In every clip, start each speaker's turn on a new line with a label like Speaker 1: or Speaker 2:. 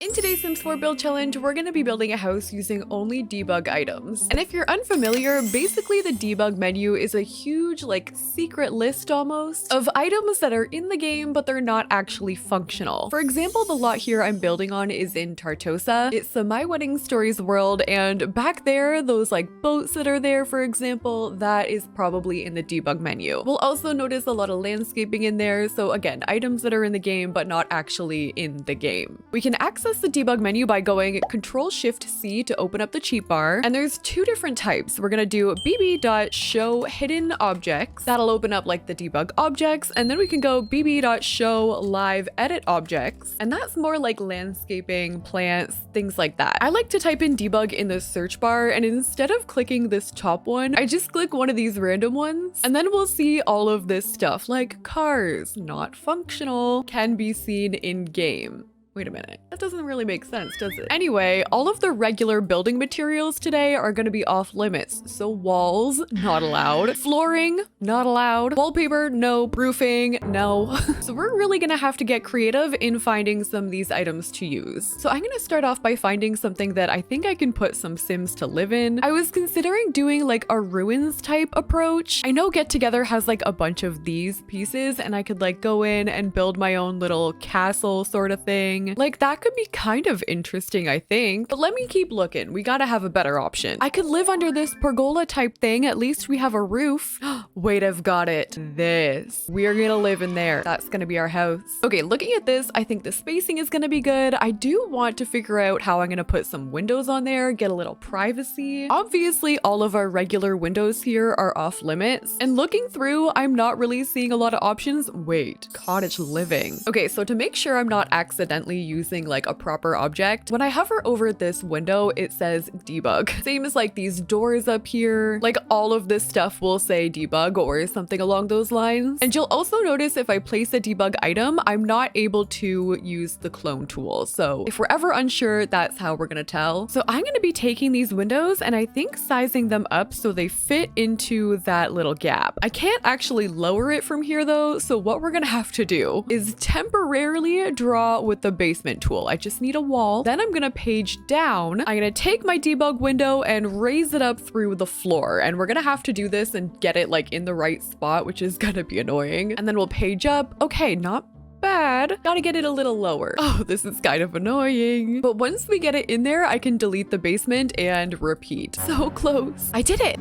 Speaker 1: In today's Sims 4 build challenge, we're going to be building a house using only debug items. And if you're unfamiliar, basically the debug menu is a huge, secret list almost of items that are in the game, but they're not actually functional. For example, the lot here I'm building on is in Tartosa. It's the My Wedding Stories world, and back there, those boats that are there, for example, that is probably in the debug menu. We'll also notice a lot of landscaping in there, so again, items that are in the game, but not actually in the game. We can access the debug menu by going Control-Shift-C to open up the cheat bar, and there's two different types. We're gonna do bb.show hidden objects. That'll open up the debug objects, and then we can go bb.show live edit objects, and that's more like landscaping, plants, things like that. I like to type in debug in the search bar, and instead of clicking this top one, I just click one of these random ones, and then we'll see all of this stuff like cars, not functional, can be seen in game. Wait a minute, that doesn't really make sense, does it? Anyway, all of the regular building materials today are going to be off limits. So walls, not allowed. Flooring, not allowed. Wallpaper, no. Roofing, no. So we're really going to have to get creative in finding some of these items to use. So I'm going to start off by finding something that I think I can put some Sims to live in. I was considering doing a ruins type approach. I know Get Together has a bunch of these pieces, and I could go in and build my own little castle sort of thing. That could be kind of interesting, I think. But let me keep looking. We gotta have a better option. I could live under this pergola type thing. At least we have a roof. Wait, I've got it. This. We are gonna live in there. That's gonna be our house. Okay, looking at this, I think the spacing is gonna be good. I do want to figure out how I'm gonna put some windows on there, get a little privacy. Obviously, all of our regular windows here are off limits. And looking through, I'm not really seeing a lot of options. Wait, cottage living. Okay, so to make sure I'm not accidentally using a proper object, when I hover over this window, it says debug. Same as these doors up here. All of this stuff will say debug or something along those lines. And you'll also notice if I place a debug item, I'm not able to use the clone tool. So if we're ever unsure, that's how we're gonna tell. So I'm gonna be taking these windows and I think sizing them up so they fit into that little gap. I can't actually lower it from here though, so what we're gonna have to do is temporarily draw with the basement tool. I just need a wall. Then I'm gonna page down. I'm gonna take my debug window and raise it up through the floor. And we're gonna have to do this and get it in the right spot, which is gonna be annoying. And then we'll page up. Okay, not bad. Gotta get it a little lower. Oh, this is kind of annoying. But once we get it in there, I can delete the basement and repeat. So close. I did it.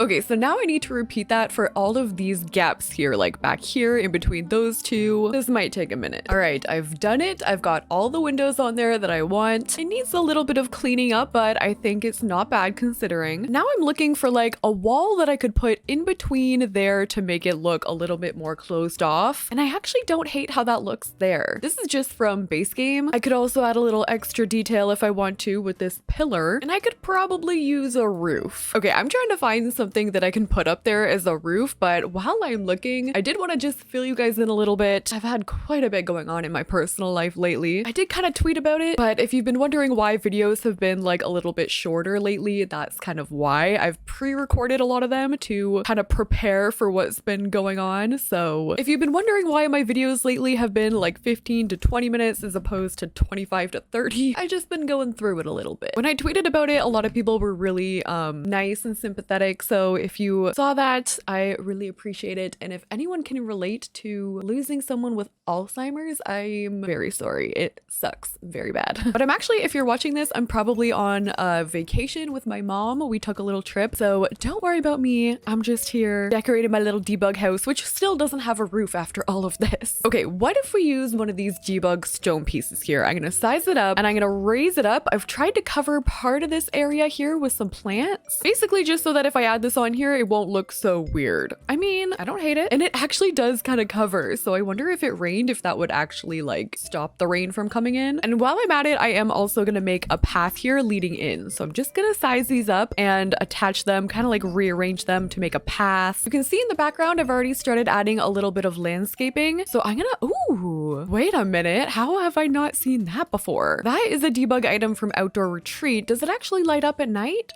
Speaker 1: Okay, so now I need to repeat that for all of these gaps here, back here in between those two. This might take a minute. All right, I've done it. I've got all the windows on there that I want. It needs a little bit of cleaning up, but I think it's not bad considering. Now I'm looking for a wall that I could put in between there to make it look a little bit more closed off. And I actually don't hate how that looks there. This is just from base game. I could also add a little extra detail if I want to with this pillar, and I could probably use a roof. Okay, I'm trying to find something that I can put up there as a roof, but while I'm looking, I did want to just fill you guys in a little bit. I've had quite a bit going on in my personal life lately. I did kind of tweet about it, but if you've been wondering why videos have been a little bit shorter lately, that's kind of why. I've pre-recorded a lot of them to kind of prepare for what's been going on. So if you've been wondering why my videos lately have been 15 to 20 minutes as opposed to 25 to 30, I've just been going through it a little bit. When I tweeted about it, a lot of people were really nice and sympathetic. So if you saw that, I really appreciate it. And if anyone can relate to losing someone with Alzheimer's, I'm very sorry. It sucks very bad. But I'm actually, if you're watching this, I'm probably on a vacation with my mom. We took a little trip, so don't worry about me. I'm just here decorating my little debug house, which still doesn't have a roof after all of this. Okay, what if we use one of these debug stone pieces here? I'm gonna size it up and I'm gonna raise it up. I've tried to cover part of this area here with some plants, basically just so that if I add this on here, it won't look so weird. I mean, I don't hate it. And it actually does kind of cover. So I wonder if it rained, if that would actually stop the rain from coming in. And while I'm at it, I am also going to make a path here leading in. So I'm just going to size these up and attach them, kind of rearrange them to make a path. You can see in the background, I've already started adding a little bit of landscaping. So I'm gonna, ooh, wait a minute. How have I not seen that before? That is a debug item from Outdoor Retreat. Does it actually light up at night?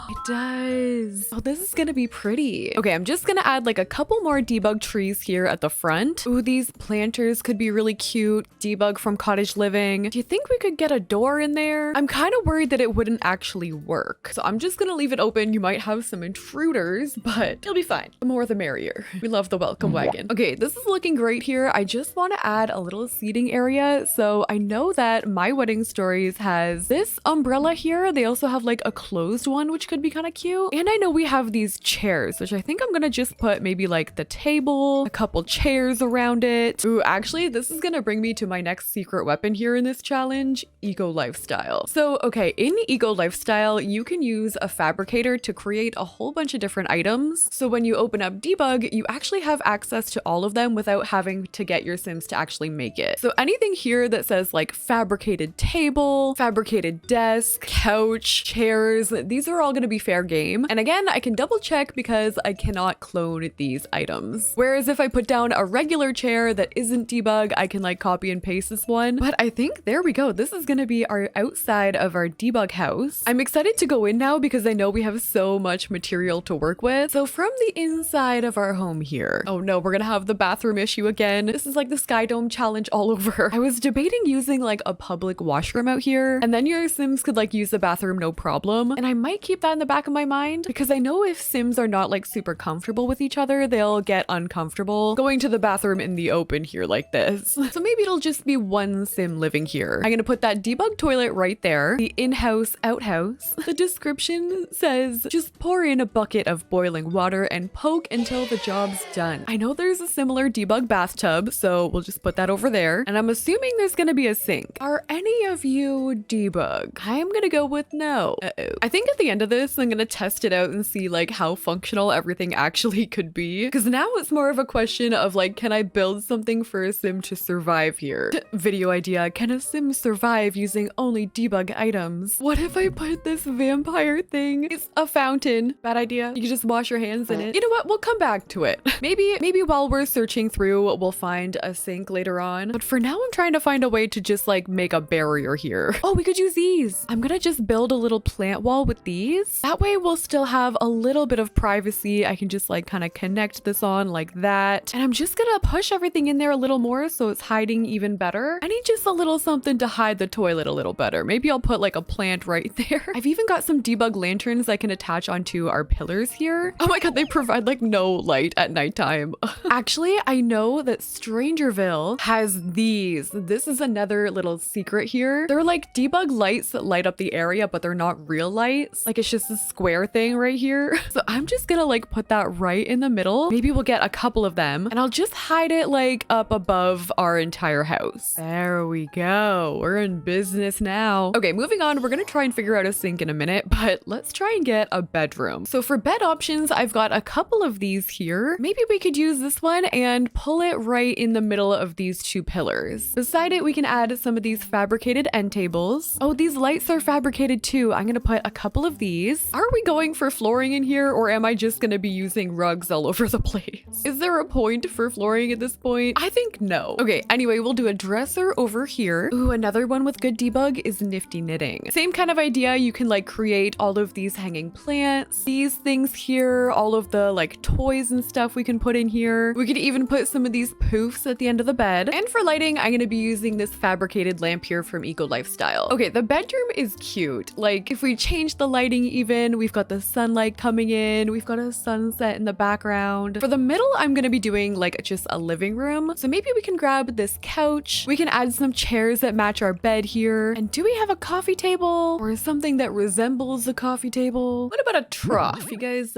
Speaker 1: It does. Oh, this is gonna be pretty. Okay, I'm just gonna add like a couple more debug trees here at the front. Ooh, these planters could be really cute. Debug from Cottage Living. Do you think we could get a door in there? I'm kind of worried that it wouldn't actually work. So I'm just gonna leave it open. You might have some intruders, but it'll be fine. The more the merrier. We love the welcome wagon. Okay, this is looking great here. I just want to add a little seating area. So I know that My Wedding Stories has this umbrella here. They also have like a closed one, which could be kind of cute. And I know we have these chairs, which I think I'm gonna just put maybe like the table, a couple chairs around it. Ooh, actually, this is gonna bring me to my next secret weapon here in this challenge, Eco Lifestyle. So, okay, in Eco Lifestyle, you can use a fabricator to create a whole bunch of different items. So when you open up Debug, you actually have access to all of them without having to get your Sims to actually make it. So anything here that says like fabricated table, fabricated desk, couch, chairs, these are all gonna be fair game. And again, I can double check because I cannot clone these items. Whereas if I put down a regular chair that isn't Debug, I can like copy and paste this one. But I think there we go. This is gonna be our outside of our Debug house. I'm excited to go in now because I know we have so much material to work with. So from the inside of our home here, oh no, we're gonna have the bathroom issue again. This is like the Sky Dome challenge all over. I was debating using like a public washroom out here, and then your Sims could like use the bathroom no problem. And I might keep that in the back of my mind because I know if Sims are not like super comfortable with each other, they'll get uncomfortable going to the bathroom in the open here like this. So maybe it'll just be one Sim living here. I'm gonna put that Debug toilet right there, the in-house outhouse. The description says, just pour in a bucket of boiling water and poke until the job's done. I know there's a similar Debug bathtub, so we'll just put that over there. And I'm assuming there's gonna be a sink. Are any of you Debug? I'm gonna go with no. I think at the end of this, I'm gonna test it out and see like how functional everything actually could be. Because now it's more of a question of like, can I build something for a Sim to survive here? Video idea, can a Sim survive using only Debug items? What if I put this vampire thing? It's a fountain. Bad idea. You can just wash your hands in it. You know what? We'll come back to it. Maybe while we're searching through, we'll find a sink later on. But for now, I'm trying to find a way to just like make a barrier here. Oh, we could use these. I'm gonna just build a little plant wall with these. That way we'll still have a little bit of privacy. I can just like kind of connect this on like that. And I'm just gonna push everything in there a little more so it's hiding even better. I need just a little something to hide the toilet a little better. Maybe I'll put like a plant right there. I've even got some Debug lanterns I can attach onto our pillars here. Oh my god, they provide like no light at nighttime. Actually, I know that Strangerville has these. This is another little secret here. They're like Debug lights that light up the area, but they're not real lights. Like it's just a square thing right here. So I'm just gonna like put that right in the middle. Maybe we'll get a couple of them and I'll just hide it like up above our entire house. There we go. We're in business now. Okay, moving on. We're gonna try and figure out a sink in a minute, but let's try and get a bedroom. So for bed options, I've got a couple of these here. Maybe we could use this one and pull it right in the middle of these two pillars. Beside it, we can add some of these fabricated end tables. Oh, these lights are fabricated too. I'm gonna put a couple of these. Are we going for flooring in here, or am I just gonna be using rugs all over the place? Is there a point for flooring at this point? I think no. Okay, anyway, we'll do a dresser over here. Ooh, another one with good debug is nifty knitting. Same kind of idea. You can like create all of these hanging plants, these things here, all of the like toys and stuff we can put in here. We could even put some of these poofs at the end of the bed. And for lighting, I'm gonna be using this fabricated lamp here from Eco Lifestyle. Okay, the bedroom is cute. Like if we change the lighting even, we've got the sunlight coming in, we've got a sunset in the background. For the middle, I'm gonna be doing like just a living room. So maybe we can grab this couch. We can add some chairs that match our bed here. And do we have a coffee table or something that resembles a coffee table? What about a trough? You guys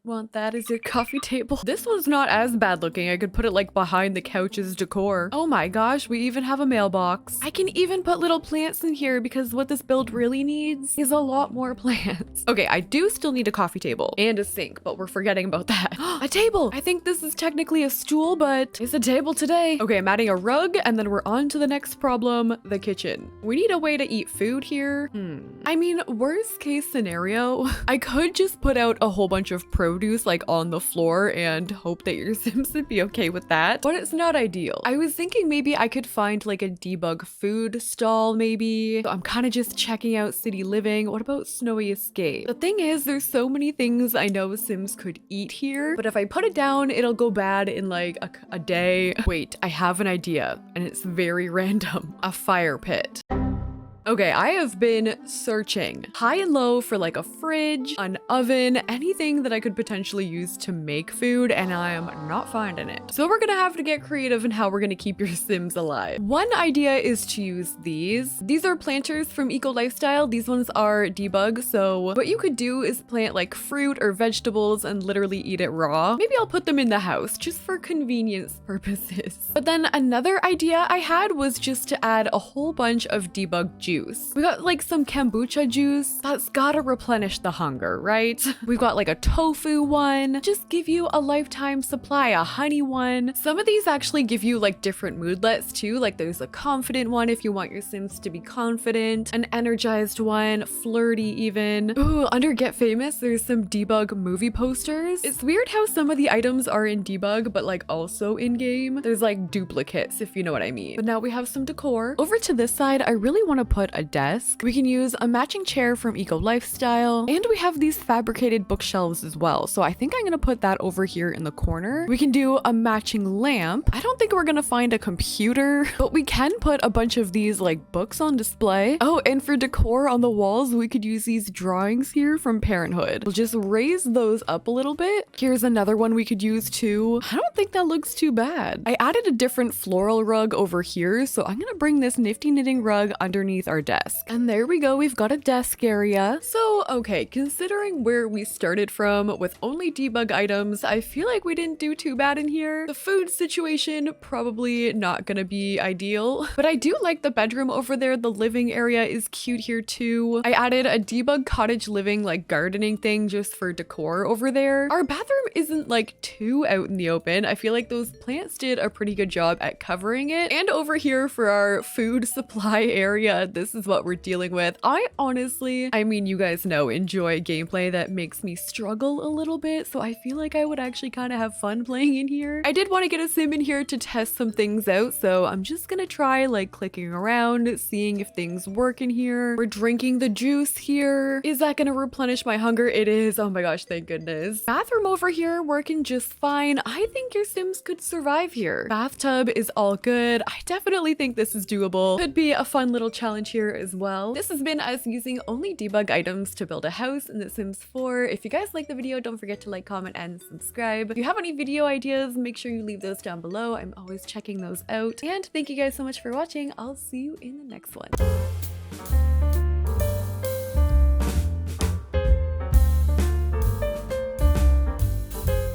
Speaker 1: want that as your coffee table? This one's not as bad looking. I could put it like behind the couch's decor. Oh my gosh, we even have a mailbox. I can even put little plants in here because what this build really needs is a lot more plants. Okay, I do still need a coffee table and a sink, but we're forgetting about that. A table! I think this is technically a stool, but it's a table today. Okay, I'm adding a rug and then we're on to the next problem, the kitchen. We need a way to eat food here. I mean, worst case scenario, I could just put out a whole bunch of produce like on the floor and hope that your Sims would be okay with that, but it's not ideal. I was thinking maybe I could find like a Debug food stall maybe. So I'm kind of just checking out City Living. What about Snowy Escape? The thing is, there's so many many things I know Sims could eat here, but if I put it down, it'll go bad in like a day. Wait, I have an idea, and it's very random. A fire pit. Okay, I have been searching high and low for like a fridge, an oven, anything that I could potentially use to make food, and I am not finding it. So we're gonna have to get creative in how we're gonna keep your Sims alive. One idea is to use these. These are planters from Eco Lifestyle. These ones are Debug, so what you could do is plant like fruit or vegetables and literally eat it raw. Maybe I'll put them in the house just for convenience purposes. But then another idea I had was just to add a whole bunch of Debug juice. We got like some kombucha juice. That's gotta replenish the hunger, right? We've got like a tofu one. Just give you a lifetime supply, a honey one. Some of these actually give you like different moodlets too. Like there's a confident one if you want your Sims to be confident, an energized one, flirty even. Ooh, under Get Famous, there's some Debug movie posters. It's weird how some of the items are in Debug, but like also in game. There's like duplicates, if you know what I mean. But now we have some decor. Over to this side, I really want to put a desk. We can use a matching chair from Eco Lifestyle, and we have these fabricated bookshelves as well. So I think I'm gonna put that over here in the corner. We can do a matching lamp. I don't think we're gonna find a computer, but we can put a bunch of these like books on display. Oh, and for decor on the walls, we could use these drawings here from Parenthood. We'll just raise those up a little bit. Here's another one we could use too. I don't think that looks too bad. I added a different floral rug over here, so I'm gonna bring this nifty knitting rug underneath our desk. And there we go, we've got a desk area. So, okay, considering where we started from with only Debug items, I feel like we didn't do too bad in here. The food situation, probably not gonna be ideal, but I do like the bedroom over there. The living area is cute here too. I added a Debug cottage living like gardening thing just for decor over there. Our bathroom isn't like too out in the open. I feel like those plants did a pretty good job at covering it. And over here for our food supply area, this is what we're dealing with. I honestly, I mean, you guys know, enjoy gameplay that makes me struggle a little bit, so I feel like I would actually kind of have fun playing in here. I did want to get a sim in here to test some things out, so I'm just gonna try like clicking around, seeing if things work in here. We're drinking the juice here. Is that gonna replenish my hunger? It is. Oh my gosh, thank goodness. Bathroom over here working just fine. I think your Sims could survive here. Bathtub is all good. I definitely think this is doable. Could be a fun little challenge here as well. This has been us using only Debug items to build a house in The Sims 4. If you guys like the video, don't forget to like, comment, and subscribe. If you have any video ideas, make sure you leave those down below. I'm always checking those out. And thank you guys so much for watching. I'll see you in the next one.